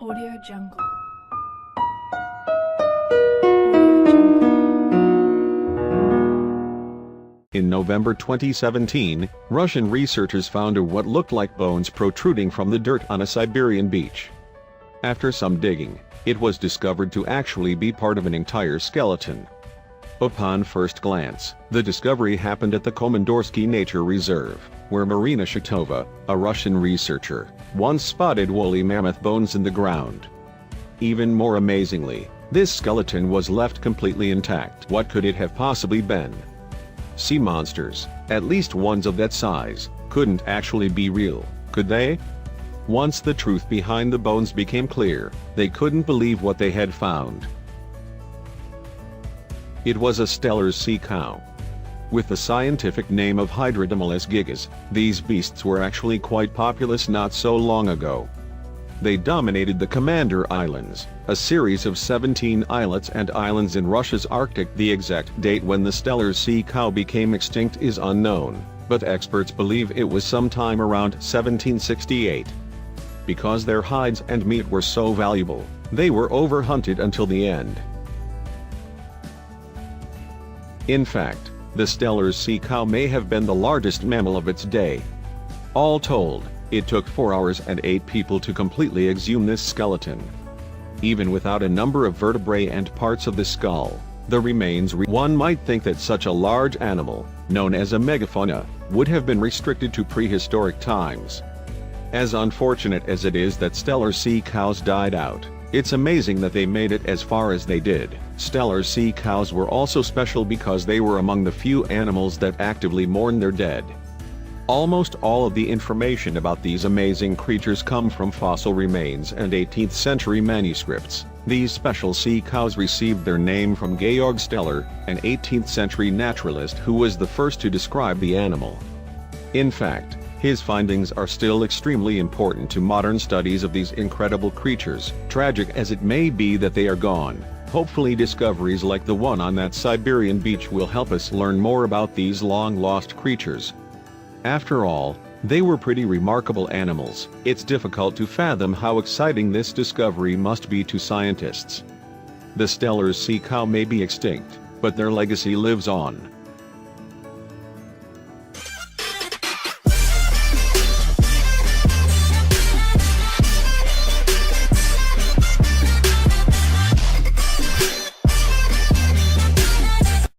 Audio Jungle. Audio Jungle. In November 2017, Russian researchers found what looked like bones protruding from the dirt on a Siberian beach. After some digging, it was discovered to actually be part of an entire skeleton. Upon first glance, the discovery happened at the Komendorsky Nature Reserve, where Marina Shatova, a Russian researcher, once spotted woolly mammoth bones in the ground. Even more amazingly, this skeleton was left completely intact. What could it have possibly been? Sea monsters, at least ones of that size, couldn't actually be real, could they? Once the truth behind the bones became clear, they couldn't believe what they had found. It was a Steller's sea cow. With the scientific name of Hydrodimylus gigas, these beasts were actually quite populous not so long ago. They dominated the Commander Islands, a series of 17 islets and islands in Russia's Arctic. The exact date when the Steller's sea cow became extinct is unknown, but experts believe it was sometime around 1768. Because their hides and meat were so valuable, they were overhunted until the end. In fact, the Steller's sea cow may have been the largest mammal of its day. All told, it took 4 hours and 8 people to completely exhume this skeleton. Even without a number of vertebrae and parts of the skull, the remains one might think that such a large animal, known as a megafauna, would have been restricted to prehistoric times. As unfortunate as it is that Steller's sea cows died out, it's amazing that they made it as far as they did. Steller's sea cows were also special because they were among the few animals that actively mourn their dead. Almost all of the information about these amazing creatures come from fossil remains and 18th century manuscripts. These special sea cows received their name from Georg Steller, an 18th century naturalist who was the first to describe the animal. In fact, his findings are still extremely important to modern studies of these incredible creatures. Tragic as it may be that they are gone, hopefully discoveries like the one on that Siberian beach will help us learn more about these long-lost creatures. After all, they were pretty remarkable animals. It's difficult to fathom how exciting this discovery must be to scientists. The Steller's sea cow may be extinct, but their legacy lives on.